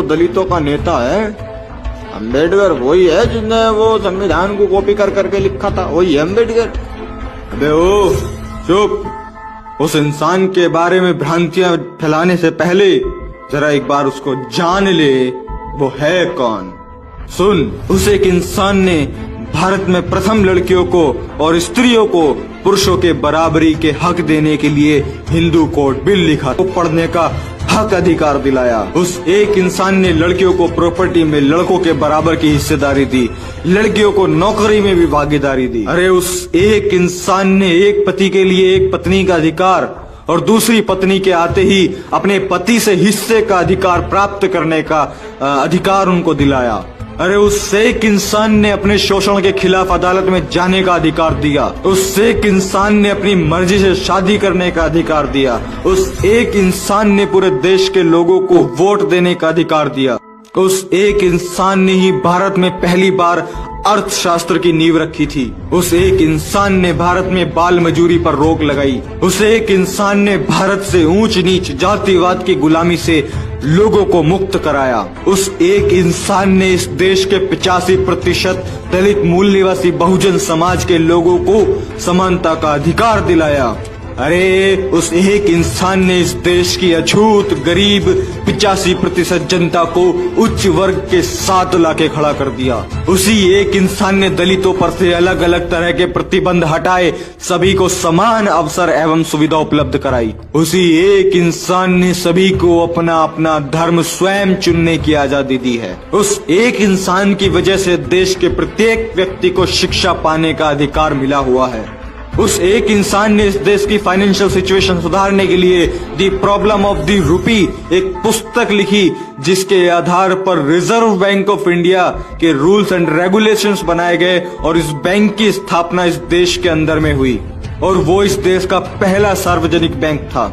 और दलितों का नेता है। अंबेडकर वही है जिसने वो संविधान को कॉपी कर करके लिखा था, वही है अंबेडकर। अबे ओ चुप। उस इंसान के बारे में भ्रांतियां फैलाने से पहले जरा एक बार उसको जान ले, वो है कौन। सुन, उस एक इंसान ने भारत में प्रथम लड़कियों को और स्त्रियों को पुरुषों के बराबरी के हक देने के लिए हिंदू कोड बिल लिखा, तो पढ़ने का हक अधिकार दिलाया। उस एक इंसान ने लड़कियों को प्रॉपर्टी में लड़कों के बराबर की हिस्सेदारी दी, लड़कियों को नौकरी में भी भागीदारी दी। अरे उस एक इंसान ने एक पति के लिए एक पत्नी का अधिकार और दूसरी पत्नी के आते ही अपने पति से हिस्से का अधिकार प्राप्त करने का अधिकार उनको दिलाया। अरे उस एक इंसान ने अपने शोषण के खिलाफ अदालत में जाने का अधिकार दिया। उस एक इंसान ने अपनी मर्जी से शादी करने का अधिकार दिया। उस एक इंसान ने पूरे देश के लोगों को वोट देने का अधिकार दिया। उस एक इंसान ने ही भारत में पहली बार अर्थशास्त्र की नींव रखी थी। उस एक इंसान ने भारत में बाल मजूरी पर रोक लगाई। उस एक इंसान ने भारत से ऊंच नीच जातिवाद की गुलामी से लोगों को मुक्त कराया। उस एक इंसान ने इस देश के 85% दलित मूल निवासी बहुजन समाज के लोगों को समानता का अधिकार दिलाया। अरे उस एक इंसान ने इस देश की अछूत गरीब 85% जनता को उच्च वर्ग के साथ लाके खड़ा कर दिया। उसी एक इंसान ने दलितों पर से अलग अलग तरह के प्रतिबंध हटाए, सभी को समान अवसर एवं सुविधा उपलब्ध कराई। उसी एक इंसान ने सभी को अपना अपना धर्म स्वयं चुनने की आजादी दी है। उस एक इंसान की वजह से देश के प्रत्येक व्यक्ति को शिक्षा पाने का अधिकार मिला हुआ है। उस एक इंसान ने इस देश की फाइनेंशियल सिचुएशन सुधारने के लिए दी प्रॉब्लम ऑफ दी रूपी एक पुस्तक लिखी, जिसके आधार पर रिजर्व बैंक ऑफ इंडिया के रूल्स एंड रेगुलेशंस बनाए गए और इस बैंक की स्थापना इस देश के अंदर में हुई और वो इस देश का पहला सार्वजनिक बैंक था।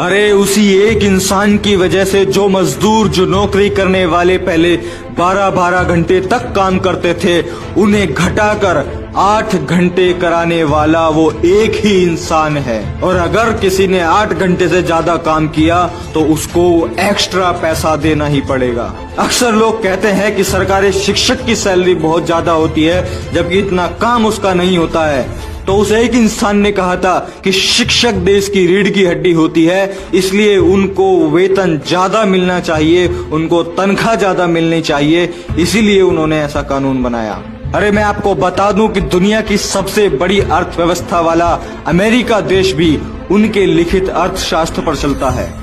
अरे उसी एक इंसान की वजह से जो मजदूर, जो नौकरी करने वाले पहले 12-12 घंटे तक काम करते थे, उन्हें घटाकर 8 घंटे कराने वाला वो एक ही इंसान है। और अगर किसी ने 8 घंटे से ज्यादा काम किया तो उसको एक्स्ट्रा पैसा देना ही पड़ेगा। अक्सर लोग कहते हैं कि सरकारी शिक्षक की सैलरी बहुत ज्यादा होती है, जबकि इतना काम उसका नहीं होता है। तो उस एक इंसान ने कहा था कि शिक्षक देश की रीढ़ की हड्डी होती है, इसलिए उनको वेतन ज्यादा मिलना चाहिए, उनको तनख्वाह ज्यादा मिलनी चाहिए, इसीलिए उन्होंने ऐसा कानून बनाया। अरे मैं आपको बता दूं कि दुनिया की सबसे बड़ी अर्थव्यवस्था वाला अमेरिका देश भी उनके लिखित अर्थशास्त्र पर चलता है।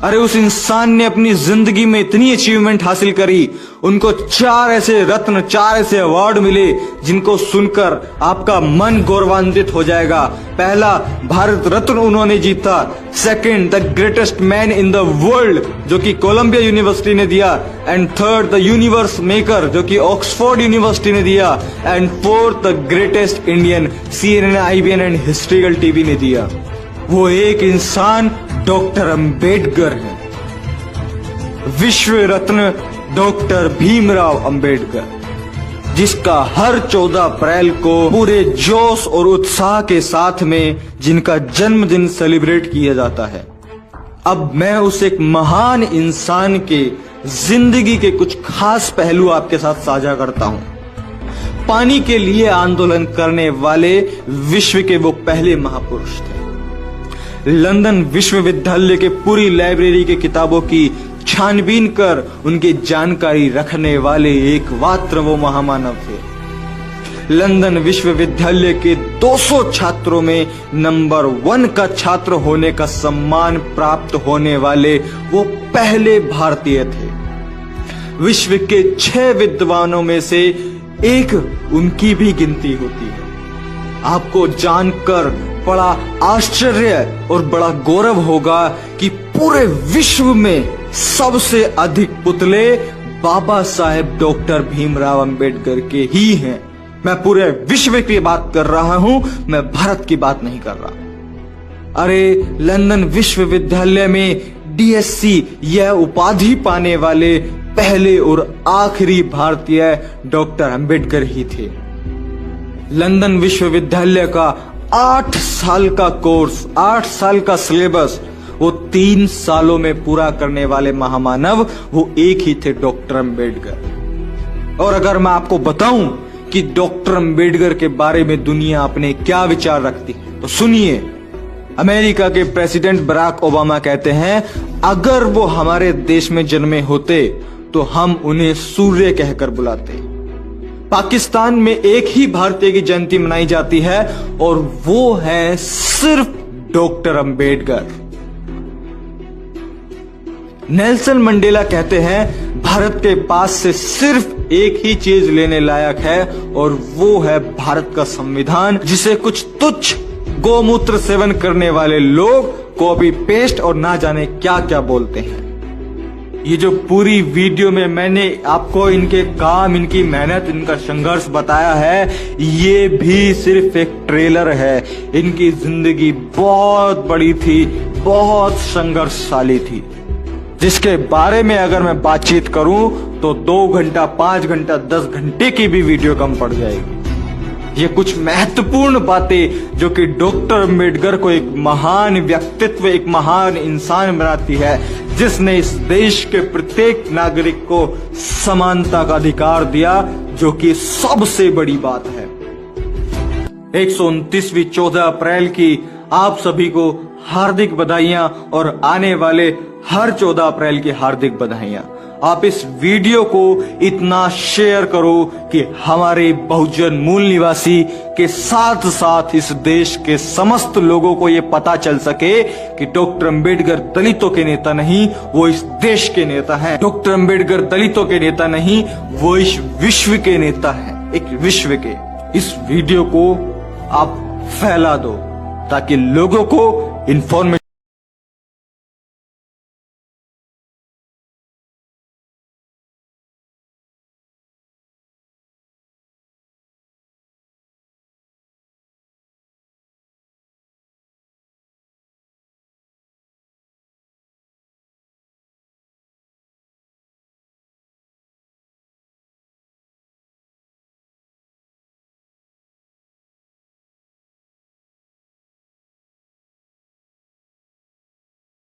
अरे उस इंसान ने अपनी जिंदगी में इतनी अचीवमेंट हासिल करी, उनको 4 ऐसे रत्न, 4 ऐसे अवार्ड मिले जिनको सुनकर आपका मन गौरवान्वित हो जाएगा। पहला, भारत रत्न उन्होंने जीता। Second, the greatest man in the world, जो कि कोलंबिया यूनिवर्सिटी ने दिया। And third, the universe maker, जो कि ऑक्सफोर्ड यूनिवर्सिटी ने दिया। And fourth, the greatest Indian, CNN, IBN and historical TV ने दिया। वो एक इंसान डॉक्टर अंबेडकर है, विश्व रत्न डॉक्टर भीमराव अंबेडकर, जिसका हर 14 अप्रैल को पूरे जोश और उत्साह के साथ में जिनका जन्मदिन सेलिब्रेट किया जाता है। अब मैं उस एक महान इंसान के जिंदगी के कुछ खास पहलू आपके साथ साझा करता हूं। पानी के लिए आंदोलन करने वाले विश्व के वो पहले महापुरुष थे। लंदन विश्वविद्यालय के पूरी लाइब्रेरी के किताबों की छानबीन कर उनकी जानकारी रखने वाले एकमात्र वो महामानव थे। लंदन विश्वविद्यालय के 200 छात्रों में नंबर 1 का छात्र होने का सम्मान प्राप्त होने वाले वो पहले भारतीय थे। विश्व के 6 विद्वानों में से एक उनकी भी गिनती होती है। आपको जानकर बड़ा आश्चर्य और बड़ा गौरव होगा कि पूरे विश्व में सबसे अधिक पुतले बाबा साहेब डॉक्टर भीमराव अंबेडकर के ही हैं। मैं पूरे विश्व की बात कर रहा हूं, मैं भारत की बात नहीं कर रहा। अरे लंदन विश्वविद्यालय में DSc यह उपाधि पाने वाले पहले और आखिरी भारतीय डॉक्टर अंबेडकर ही थे। लंदन विश्वविद्यालय का 8 साल का कोर्स, 8 साल का सिलेबस वो 3 सालों में पूरा करने वाले महामानव वो एक ही थे, डॉक्टर अंबेडकर। और अगर मैं आपको बताऊं कि डॉक्टर अंबेडकर के बारे में दुनिया अपने क्या विचार रखती है तो सुनिए। अमेरिका के प्रेसिडेंट बराक ओबामा कहते हैं, अगर वो हमारे देश में जन्मे होते तो हम उन्हें सूर्य कहकर बुलाते। पाकिस्तान में एक ही भारतीय की जयंती मनाई जाती है और वो है सिर्फ डॉक्टर अंबेडकर। नेल्सन मंडेला कहते हैं, भारत के पास से सिर्फ एक ही चीज लेने लायक है और वो है भारत का संविधान, जिसे कुछ तुच्छ गोमूत्र सेवन करने वाले लोग कॉपी पेस्ट और ना जाने क्या क्या बोलते हैं। ये जो पूरी वीडियो में मैंने आपको इनके काम, इनकी मेहनत, इनका संघर्ष बताया है, ये भी सिर्फ एक ट्रेलर है। इनकी जिंदगी बहुत बड़ी थी, बहुत संघर्षशाली थी, जिसके बारे में अगर मैं बातचीत करूं तो 2 घंटा, 5 घंटा, 10 घंटे की भी वीडियो कम पड़ जाएगी। ये कुछ महत्वपूर्ण बातें जो कि डॉक्टर अंबेडकर को एक महान व्यक्तित्व, एक महान इंसान बनाती है, जिसने इस देश के प्रत्येक नागरिक को समानता का अधिकार दिया, जो कि सबसे बड़ी बात है। 129वीं 14 अप्रैल की आप सभी को हार्दिक बधाइयां और आने वाले हर 14 अप्रैल की हार्दिक बधाइयां। आप इस वीडियो को इतना शेयर करो कि हमारे बहुजन मूल निवासी के साथ साथ इस देश के समस्त लोगों को यह पता चल सके कि डॉक्टर अंबेडकर दलितों के नेता नहीं, वो इस देश के नेता हैं। डॉक्टर अंबेडकर दलितों के नेता नहीं, वो इस विश्व के नेता हैं, एक विश्व के। इस वीडियो को आप फैला दो ताकि लोगों को इन्फॉर्मेशन